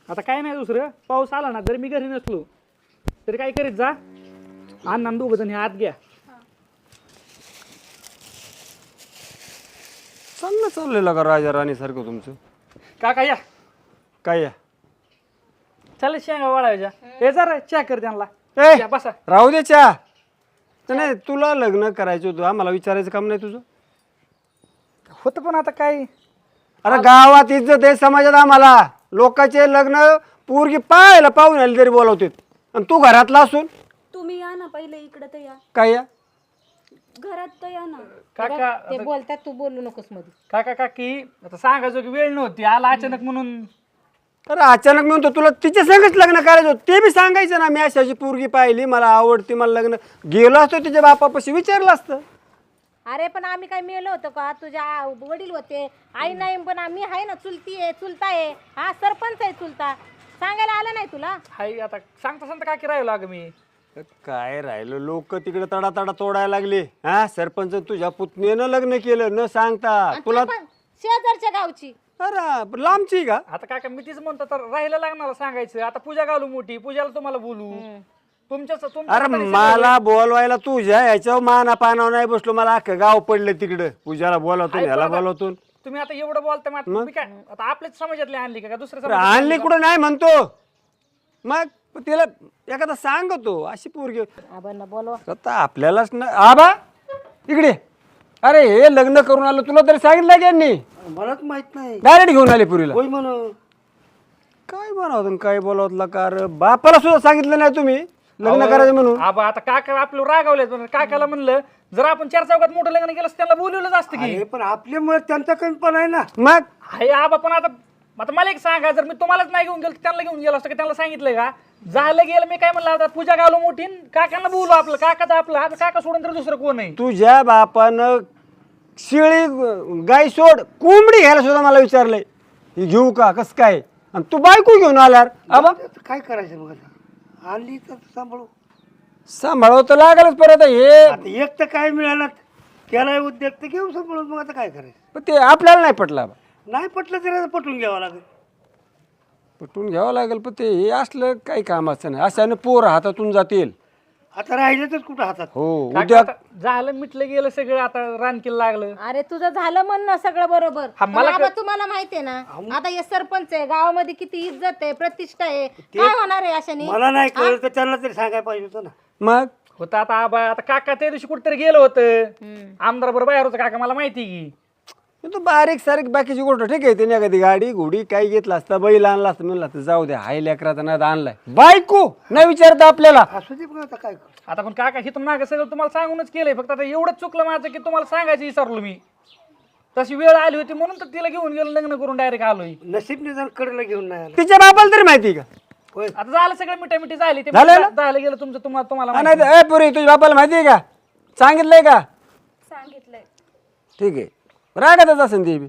आता काय नाही दुसरं, पाऊस आला ना जरी मी घरी नसलो तरी काय करीत जा, अण्णा दोघ जण हे आत घ्या. चांगलं चाललेलं का राजा राणी सारखं तुमचं? काका या, काय या चल शेंगा वाळायच्या. हे जरा चहा कर त्यांना. ए या, बसा. राहू दे चहा. नाही तुला लग्न करायचं होतं, आम्हाला विचारायचं काम नाही तुझं? होतं पण आता काय, अरे गावात इज्जत आहे समाजात आम्हाला. लोकांचे लग्न पोरगी पाहायला पाहून आली तरी बोलवते, आणि तू घरातला असून तुम्ही या ना पहिले इकडे तर या, काय या? घरात तर या ना. काका ते बोलतात, तू बोलू नकोस मध्ये. काका काकी आता सांगायचो की वेळ नव्हती, आला अचानक म्हणून. अरे अचानक म्हणतो तुला तिच्या संगच लग्न करायचं होतं, ते बी सांगायचं ना. मी अशाची पोरगी पाहिली, मला आवडती, मला लग्न. गेलो असतो तिच्या बापापाशी, विचारलं असतं. अरे पण आम्ही काय मेलो होतो का? तुझ्या वडील होते, आई नाही, पण आम्ही आहे ना, चुलती आहे, चुलता आहे, हा सरपंच आहे चुलता. सांगायला आलं नाही तुला? हाय आता सांगता सांगता काकी राहिलो अगं मी. काय राहिलं, लोक तिकडे तडा तडा तोडायला लागले. हा सरपंच तुझ्या पुतणीनं लग्न केलं न सांगता. आणि तुला ती पण शेजारच्या गावची. अरे लांबची का? आता काका मी तीच म्हणतो, तर राहायला लागणार सांगायचं. आता पूजा घालू मोठी, पूजाला तुम्हाला बोलू. अरे मला बोलवायला तुझ्या याच्यावर माना पानावर नाही बसलो, मला अख्खं गाव पडलं तिकडं. पूजाला बोलवतो, ह्याला बोलवतो. तुम्ही आता एवढं बोलता, मग मी काय आता आपल्याच समाजातले आणली का दुसऱ्या अरे समाजातली आणली कुठं नाही म्हणतो. मग तिला एखादा सांगतो अशी पोरगी. आबांना बोलवा. आता आपल्यालाच ना. आबा इकडे. अरे हे लग्न करून आलं, तुला तरी सांगितलं की यांनी? मलाच माहित नाही. डायरेक्ट घेऊन आले पुरीला. होय म्हण. काय बनवत काय बोलवतला का रे? बापाला सुद्धा सांगितलं नाही तुम्ही लग्न करायचं म्हणून? आबा आता काका आपलं रागावले, काकाला म्हणलं जर आपण चार चौकात मोठं लग्न केलं त्यांना बोलवलंच असतं की. हे पण आपल्यामुळे त्यांचा कमीपणा आहे ना. मग हाय आबा पण आता आता मला एक सांगा, जर मी तुम्हालाच नाही घेऊन गेलो त्यांना घेऊन गेलो असतं का? त्यांना सांगितलंय का? झालं गेलं, मी काय म्हणलं आता पूजा घालू मोठी, काकांना बोलू आपलं, काकाचं आपलं. आता काका सोडून तर दुसरं कोण आहे? तुझ्या बापानं शिळी गाय सोड, कोंबडी घ्यायला सुद्धा मला विचारलंय, ही घेऊ का कस काय? आणि तू बायको घेऊन आलार. आबा आता काय करायचं मग? आता आणली तर सांभाळू. सांभाळावं तर लागलच. परत हे आता एक तर काय मिळालं, त्याला उद्योग तर घेऊ सांभाळून. मग आता काय करायचं? पण ते आपल्याला नाही पटलं. आबा नाही पटलं तरी आता पटवून घ्यावं लागेल. पटवून घ्यावं लागेल. पण ते हे असलं काही कामाचं नाही. अशाने पोर हातातून जातील. आता राहिलं तर कुठं हातात. हो काका उद्या आता झालं मिटलं गेलं सगळं, आता रानकीला लागलं. अरे तुझं झालं म्हणणं सगळं बरोबर. हा, पण मला आबा तुम्हाला माहितीये ना, आता हे सरपंच आहे, गावामध्ये किती इज्जत आहे, प्रतिष्ठा आहे. काय होणार आहे अशाने? मला नाही कळलं तर त्यांना तरी सांगायला पाहिजे होतं ना. मग होतं आता आबा, आता काका त्या दिवशी कुठेतरी गेलं होतं आमदार बरोबर बाहेर होतं काका, मला माहिती की. तू बारीक सारीक बाकीची गोष्ट ठीक आहे. त्याने एखादी गाडी घोडी काही घेतला असता, बैल आणला असता, म्हणला तर जाऊ द्या, हाय लेकराचा नाद आणलाय. बायको नाही विचारता आपल्याला. असू दे. पण आता काय करू? आता पण काका हिथून मागं सगळं तुम्हाला सांगूनच केलंय, फक्त आता एवढंच चुकलं माझं की तुम्हाला सांगायचं विसरलो मी. तशी वेळ आली होती म्हणून तर तिला घेऊन गेलो, लग्न करून डायरेक्ट आलोय. नशीब निदान कडेला घेऊन नाही आला. तिच्या बापाला तरी माहिती का? होय. आता झालं सगळं मिठामिठी झाली, ते झालं ना? झालं गेलं तुमचं, तुम्हाला नाही माहिती. तर ए पुरी तुझ्या बापाला माहिती आहे का? सांगितलंय का? सांगितलंय. ठीक आहे. रागातच असेल ते बी.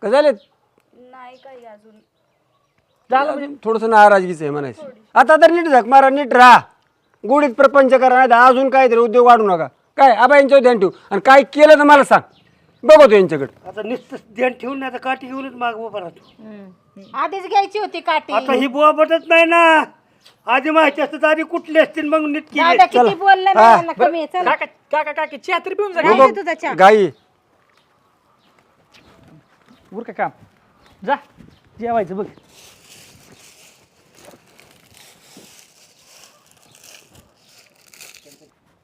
का झाले? नाही काही अजून. झालं म्हणजे थोडस नाराजगीच आहे म्हणायचं. आता तर नीट झक मारा, नीट राहा, गोडीत प्रपंच करा, नाही तर अजून काहीतरी उद्योग वाढू नका. काय आबा यांच्यावर ध्यान ठेवू, आणि काय केलं तर मला सांग, बघतो यांच्याकडे. आता नुसतं ध्यान ठेवून नाही तर काठी घेऊनच माग उभा राहतो. आधीच घ्यायची होती काठी. आता ही बुवा पटत नाही ना. आधी माहिती असतं तर आधी कुठले असतील मग नीट केले. दादा किती बोललं नाही यांना, कमी आहे. चल काका काका काकी चहा तरी पिऊन जा. राहिलं तुझा चहा. गाई उर का काम जा, जेवायचं बघ.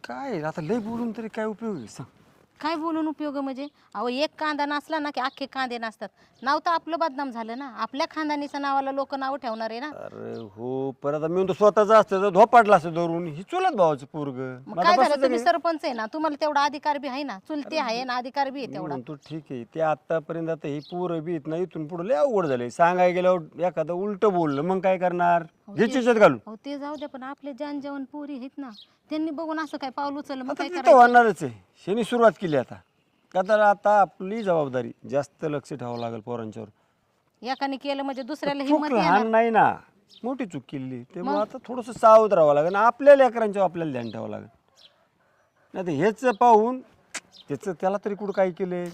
काय आता लय बोलून तरी काय उपयोग आहे सांग? काय बोलून उपयोग म्हणजे? अहो एक कांदा नसला ना की अख्खे कांदे नसतात. नाव तर आपलं बदनाम झालं ना. आपल्या खानदानीच्या नावाला लोक नाव ठेवणार आहे ना. अरे हो, परत मी म्हणतो स्वतःच असतं तर धोपाटला असतं धरून. ही चुलत भावाचं पोरग. मग काय झालं, तुम्ही सरपंच आहे ना, तुम्हाला तेवढा अधिकार बी आहे ना, चुलती आहे ना, अधिकार बी आहे तेवढा. म्हणतो ठीक आहे. ते आतापर्यंत आता ही पोरं बी येत नाही, इथून पुढे लय अवघड झाले. सांगाय गेल्यावर एखादं उलट बोललं मग काय करणार? घ्यायच्यात घालून. हो ते जाऊ द्या, पण आपले जान जेवण पोरी आहेत ना, त्यांनी बघून असं काय पाऊल उचललं मग आता काय तिथं करायचं? होणारच आहे. शेनी सुरुवात केली आता. का तर आता आपली जबाबदारी जास्त लक्ष ठेवावं लागेल पोरांच्यावर. एकाने केलं म्हणजे दुसऱ्याला चूक हिंमत लहान येणार. नाही ना, मोठी चूक केली. त्यामुळे आता थोडंसं सावध राहावं लागेल. आपल्या लेकरांच्यावर आपल्याला ध्यान ठेवावं लागेल. नाही तर हेच पाहून त्याचं त्याला तरी कुठं काय केलंय,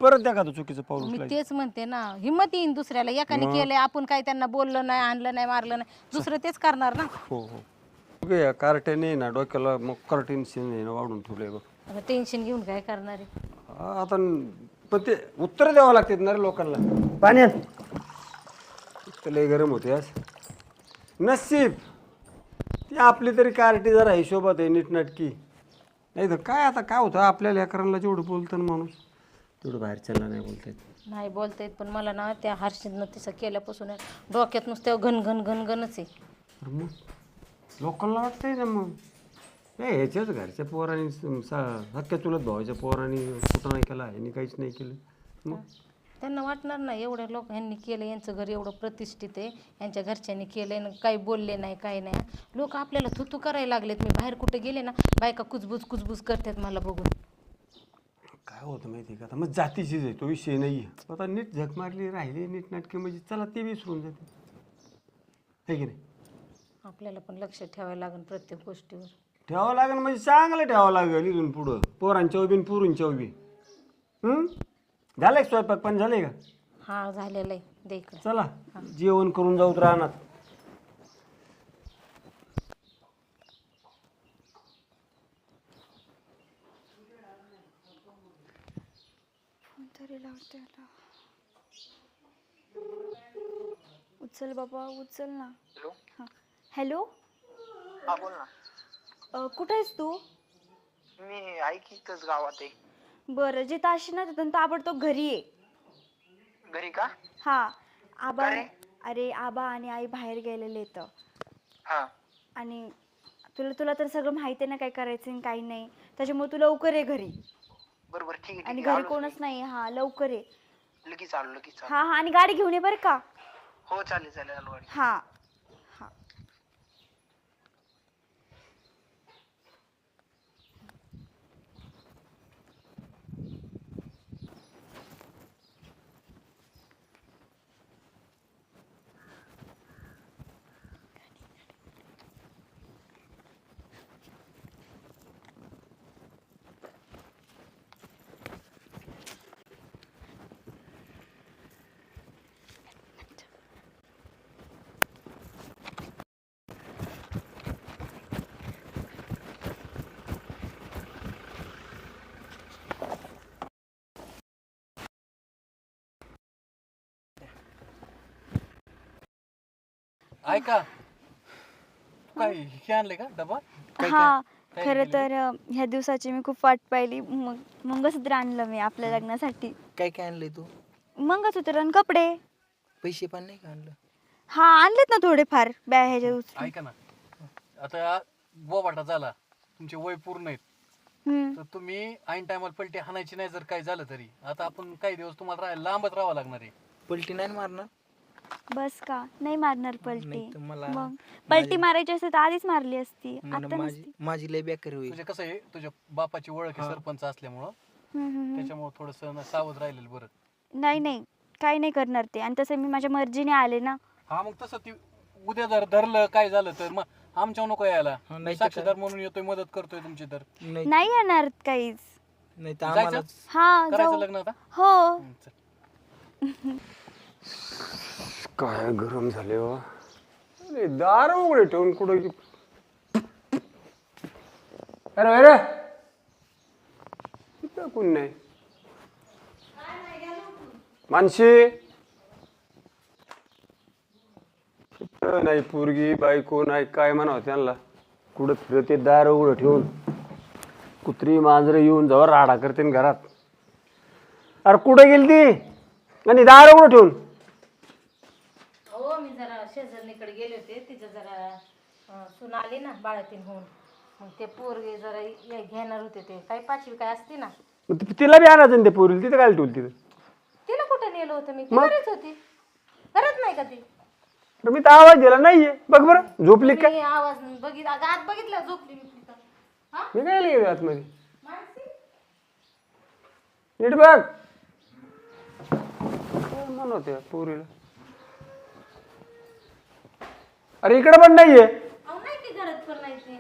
परत एखादं चुकीचं पाऊल मी उचलायचं. तेच म्हणते ना, हिंमत येईन दुसऱ्याला. एकाने केलंय, आपण काय त्यांना बोललं नाही, आणलं नाही, मारलं नाही, दुसरं तेच करणार ना. हो हो बघ या कार्ट्याने ना डोक्याला मग कार्टेन वाढून ठेवलंय बघ. आता टेन्शन घेऊन काय करणार आहे. आता पण ते उत्तर द्यावं लागतात ना रे लोकांना. पाण्यात लय गरम होते आज. नसीब ती आपली तरी कार्टी जरा हिशोबात आहे नीटनाटकी. नाही तर काय आता काय होतं आपल्या लेकरांना जेवढं बोलतं ना माणूस तेवढं बाहेरच्याला नाही बोलता येत. नाही बोलता येत, पण मला ना त्या हर्षदनं तिचं केल्यापासून डोक्यात नुसतं घन घन घन घनच आहे. तर मग लोकांना वाटतंय ना मग नाही ह्याच्याच घरच्या पोरांनी हक्क्या चुलत भावाच्या पोरांनी कुठं नाही केला ह्यांनी काहीच नाही केलं. मग त्यांना वाटणार नाही एवढ्या लोक ह्यांनी केलं, यांचं घर एवढं प्रतिष्ठित आहे, यांच्या घरच्यांनी केलं, काही बोलले नाही, काही नाही. लोक आपल्याला थुतू करायला लागलेत. मी बाहेर कुठे गेले ना, बायका कुजबुज कुजबुज करतात मला बघून. काय होतं माहिती आहे का आता मग जातीचीच आहे तो विषय नाही आहे. आता नीट झक मारली राहिली नीट नाटके म्हणजे चला ते विसरून जाते आहे की नाही. आपल्याला पण लक्ष ठेवायला लागेल प्रत्येक गोष्टीवर. ठेवावं लागेल म्हणजे चांगलं ठेवावं लागेल इथून पुढं पोरांच्या उभी आणि पुरींच्या उभी. झालंय स्वयंपाक पण झालंय का. हा झालेलं आहे, दे इकडं. चला जेवण करून जाऊत राहणार. तरी लावते आता. उचल बाबा उचल ना. हां हॅलो. हा बोल ना. कुठे आहेस तू. मी आहे की इथंच गावात आहे. बरं जे ताशी ना तिथून ताबडतोब घरी आहे. घरी का? हा आबा. का रे? अरे आबा आणि आई बाहेर गेलेले तर. हा आणि तुला तर सगळं माहिती आहे ना काय करायचं आणि काही नाही, त्याच्यामुळे तू लवकर ये घरी. बरोबर ठीक आहे आणि ठीक आहे. घरी कोणच नाही. हा लवकर ये. लगेच आलो लगेच आलो. हा हा आणि गाडी घेऊन ये बरं का. हो चालेल चालेल आलो गाडी. हा हा. ऐका काय हे आणले का डबा. हा खरं तर ह्या दिवसाची मी खूप वाट पाहिली. मग मंगळसूत्र आणलं मी आपल्या लग्नासाठी. काय काय आणलंय तू? मंगळसूत्र आणि कपडे. पैसे पण नाही का आणलं? हा आणलेत ना थोडेफार ह्याच्या उचलून. ऐका ना आता बोबाटा झाला, तुमचे वय पूर्ण आहेत, हम्म. तर तुम्ही ऐन टायमाला पलटी हाणायची नाही जर काय झालं तरी. आता आपण काही दिवस तुम्हाला लांबच राहावं लागणार आहे. पलटी नाही मारणार? बस का नाही मारणार नाही पलटी. तर मला मग पलटी मारायची असते तर आधीच मारली असती. मला आता माझी नसती. माझी लय बेकारी होईल. तुझे कसं आहे, तुझ्या बापाची ओळख आहे सरपंच असल्यामुळं, हम्म. त्याच्यामुळे थोडस सावध राहिलेलं बरं. नाही नाही काही नाही करणार ते. आणि तसं मी माझ्या मर्जीने आले ना. हा मग तसं ती उद्या जर धरलं काय झालं तर मग आमच्या नको यायला. हा, मी नाही तर साक्षीदार म्हणून येतोय, मदत करतोय तुमची. तर नाही नाही येणार काहीच. नाही तर आम्हाला जायचं? हा करायचं जाऊ. लग्न आता. हो. चल. काय गरम झाले हो. अरे दार उघडे ठेवून कुठं अरे अरे इथं कोण नाही. मानशी इथं नाही पोरगी बायको नाही काय म्हणावं त्यांना. कुठं फिरते दार उघडं ठेवून. कुत्री मांजरं येऊन जाऊ राडा करते घरात. अरे कुठं गेली ती आणि दार उघडं ठेवून. हो मी जरा शेजारणीकडे गेले होते, तिचं जरा सून आली ना बाळातीन होऊन, मग ते पोरगे जरा घेणार होते. ते काही पाचवी काय असते ना, मग तिला बी आणायचं ना ते पोरीला. तिथं काय ठेवलं तिथं. तिला कुठं नेलं होतं मी. ती घरीच होती. घरात नाही का ती. तर मी तर आवाज दिला नाहीये. बघ बरं झोपली काय. मी आवाज बघितला, आत बघितला झोपली मी तिथं. हा मी काय गेलो आतमध्ये. मानसी नीट बघ काय म्हणत आहे पोरीला. अरे इकडे पण नाहीये. अहो नाही ती घरात पण नाही ती.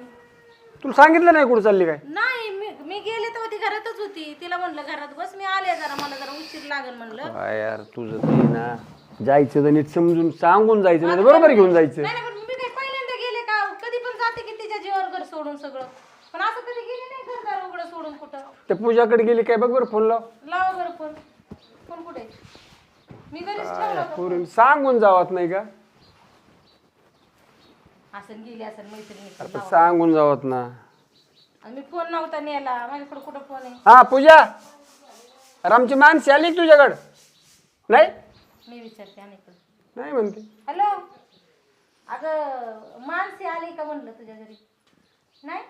तुला सांगितलं नाही कुठं चालली काय. नाही मी गेले तेव्हा ती घरातच होती. होती, तिला म्हणलं घरात बस, मी आले जरा, मला जरा उशीर लागेल म्हणलं. काय यार तुझं ते ना, जायचं तर नीट समजून सांगून जायचं, नाही तर बरोबर घेऊन जायचं. नाही नाही, पण मी काही पहिल्यांदा गेले का, कधी पण जाते की तिच्या जीवावर घर सोडून सगळं, पण असं कधी गेली नाही घरदार उघडं सोडून कुठं. त्या पूजाकडे गेली काय बघ बरं, फोन लाव. लावा बरं फोन. फोन कुठे? मी घरीच ठेवला होता. पोरीनं सांगून जावत नाही का? असं गेली असं मैत्रिणी. आता सांगून जावत ना. आणि मी फोन नव्हता नेला, माझ्याकडे कुठं फोन आहे? हा पूजा, अरे आमची माणसे आली का तुझ्याकडं? नाही मी विचारते अनेकडे. नाही म्हणते. हॅलो, अगं माणसे आली का म्हणलं तुझ्या घरी? नाही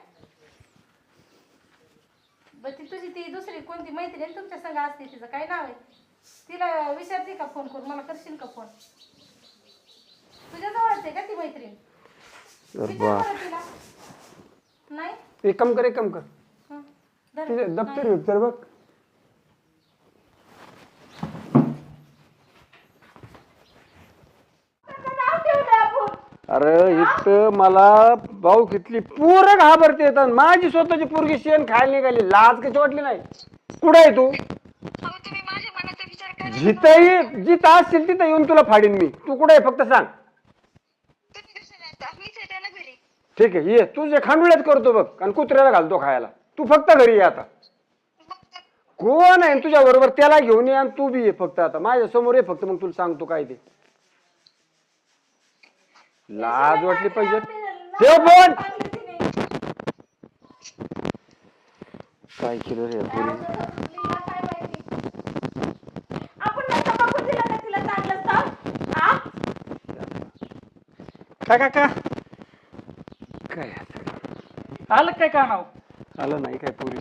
बरं, ती तुझी ती दुसरी कोणती मैत्रीण तुमच्या संग असते, तिचं काय नाव आहे? तिला विचारते का फोन करून, मला करशील का फोन? तुझ्या जवळच आहे का ती मैत्रीण? विचार बरं तिला. नाही एक काम कर, एक काम कर, हं, धर. तिथे दप्तर बिप्तर बघ. अरे इथं मला भाऊ कितली पोरं घाबरते येतात, माझी स्वतःची पोरगी शेण खायला निघाली, लाज कशी वाटली नाही? कुठं आहे तू? जिथं जिथं असतील तिथं येऊन तुला फाडीन मी. तू कुठे आहे फक्त सांग. ठीक आहे ये, तू जे खांडुळ्यात करतो बघ आणि कुत्र्याला घालतो खायला, तू फक्त घरी ये आता. कोण आहे तुझ्या बरोबर त्याला घेऊन ये आणि तू बी ये फक्त आता माझ्या समोर ये फक्त, मग तुला सांगतो काय ते. लाज वाटली पाहिजे. ठेव फोन. काय केलं रे पोरी? काय काका काय आलं काय का नाव? आलं नाही काय पोरी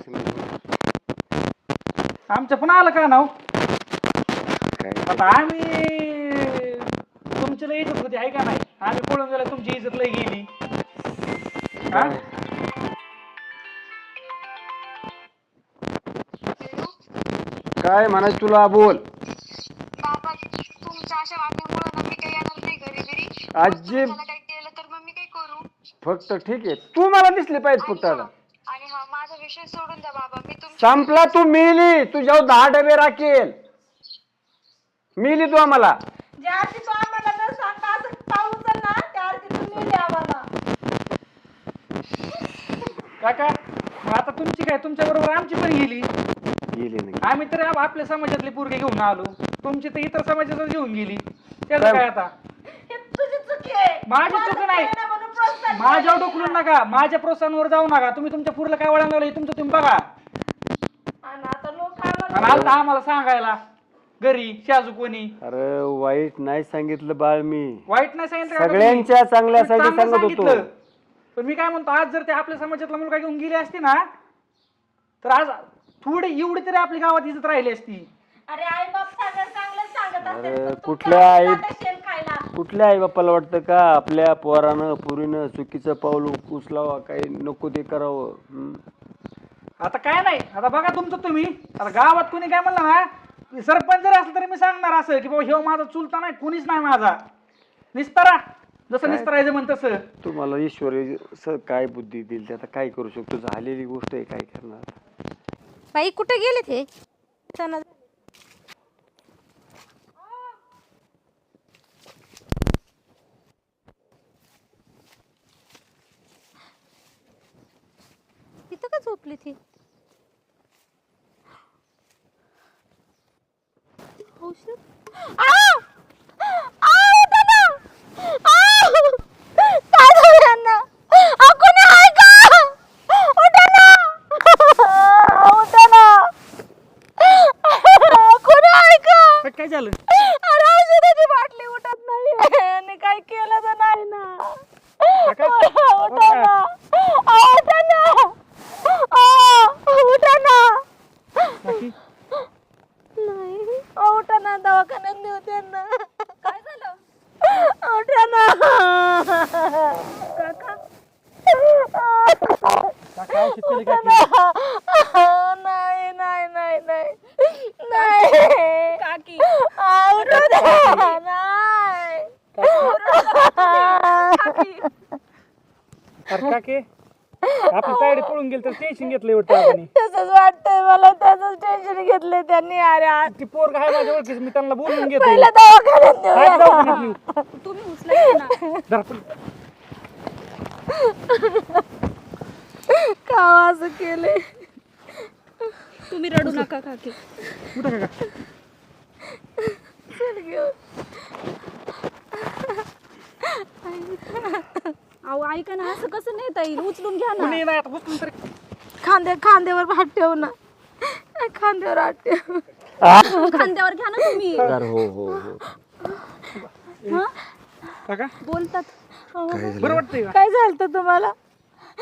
आमच्या पण आलं का नाव? काय आता आम्ही तुमची लई इज्जत होती आहे का नाही? आम्ही पळून गेला, तुमची इज्जत लई गेली. हा? काय म्हणायचं तुला, बोल. बाबा तुमच्या अशा वागण्यामुळे ना मी काही येणार नाही घरी घरी. आजी मला काही केलं तर मग मी काय करू? फक्त ठीक आहे, तू मला दिसली पाहिजे फक्त आता. आणि हा माझा विषय सोडून द्या बाबा, मी तुमच्या संपला, तू मेली, तुझ्यावर 10 डबे राखेल. मेली तू आम्हाला. ज्या आरती तू आम्हाला न सांगता असं पाऊस ना, त्या आरती तू नेली आम्हाला. काका मग आता तुमची काय, तुमच्या बरोबर आमची पण गेली. गेली नाही. आम्ही तर आपल्या समाजातली पोरगी घेऊन आलो, तुमची तर इतर समाजातच घेऊन गेली. त्याचं काय आता? हे तुझी चुकी आहे. माझी चुकी नाही. माझं म्हणून प्रोत्साहन माझ्यावर ढोकलून नका, माझ्या प्रोत्साहनावर जाऊ नका. तुम्ही तुमच्या पुरला काय वळण लावलं तुमचं तुम्ही बघा. आणि आता लोक आम्हाला आणि आलता आम्हाला सांगायला घरी शाजू कोणी. अरे वाईट नाही सांगितलं बाळ मी, वाईट नाही सांगितलं का सगळ्यांच्या तुम्ही? चांगल्यासाठी चांगलं सांगत होतो. सांगितलं. पण मी काय म्हणतो, आज जर ते आपल्या समाजातला मुलगा घेऊन गेली असती ना, तर आज थोडी एवढी तरी आपली गावात इज्जत राहिली असती. अरे आई बाप सगळं चांगलं सांगत असते, अरे पण तू कुठल्या का आई जाता शेण खायला? कुठल्या आई बाप्पाला वाटतं का आपल्या पोरानं पुरीनं चुकीचं पाऊल उचलावा, काही नको ते करावं? आता काय नाही, आता बघा तुमचं तुम्ही. आता गावात कोणी काय म्हणलं ना, सरपंच जरी असलं तरी मी सांगणार असं की बाबा हे माझा चुलता नाही, कोणीच नाही माझा. निस्तारा जसं निस्तारायचं म्हण तसं. तुम्हाला ईश्वर काय बुद्धी दिली ते आता काय करू शकतो, झालेली गोष्ट आहे, काय करणार. बाई कुठे गेले ते? तिथं का झोपली ती? काय झालं? अरे औषधाची बाटली उठत नाही आणि काय केलं तर नाही ना. उठा ना, उठा ना, उठा ना. नाही उठा ना, दवाखान्यात नेऊ त्यांना. काय झालं? उठा ना काका. उठा ना. नाही नाही नाही नाही नाही काकी. उठा ना. नाही अरे काके आपली तायडी पळून गेली तर टेन्शन घेतलंय वाटतं आपण. तसंच वाटतंय मला, तसंच टेन्शन घेतलंय त्यांनी. अरे ती पोरग आहे माझ्या ओळखीच, मी त्यांना बोलून घेतो. पहिला दवाखान्यात नेऊया. हात दवाखान्यात नेऊ. तुम्ही उचलायचं ना. जरा पण. का असं केलंय? तुम्ही रडू नका काकी. कुठं काका? चल घेऊन. अहो ऐका ना, असं कसं नेता येईल? उचलून घ्या ना. कुणी नाही आता उचलून तरी. खांद्यावर हात ठेव ना. खांद्यावर हात ठेव. खांद्यावर घ्या ना तुम्ही. अरे हो हो हो काका बोलतात. बरं वाटतंय का? काय झालं तुम्हाला?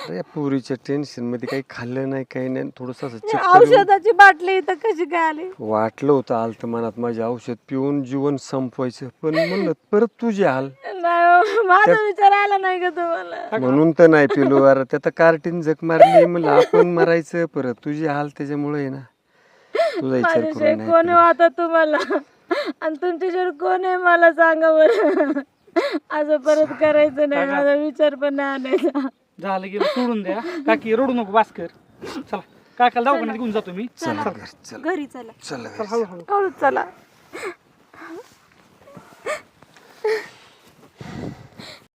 अरे पुरीच्या टेन्शन मध्ये काही खाल्लं नाही काही नाही थोडस औषधाची बाटली इथं कशी काय आली? वाटलं होतं आलत मनात माझे औषध पिऊन जीवन संपवायचं पण म्हणलं परत तुझे हाल नाही, माझा विचार आला नाही का तुम्हाला? म्हणून तर नाही पिलो. अरे त्यात कार्टीन जग मारली म्हणलं आपण मरायचं परत तुझे हाल त्याच्यामुळे ना तुझा विचार माझ्याशिवाय करून कोण नाही आता तुम्हाला, आणि तुमच्याशिवाय कोण आहे मला सांगा बरं. असं परत करायचं नाही, माझा विचार पण नाही आणायचा. झालं गेलं, सोडून द्या. काकी रडू नको, भास्कर. चला काकाला दवाखान्यात घेऊन जातो मी. चला घरी चला. चला हळूहळू. हळू चला.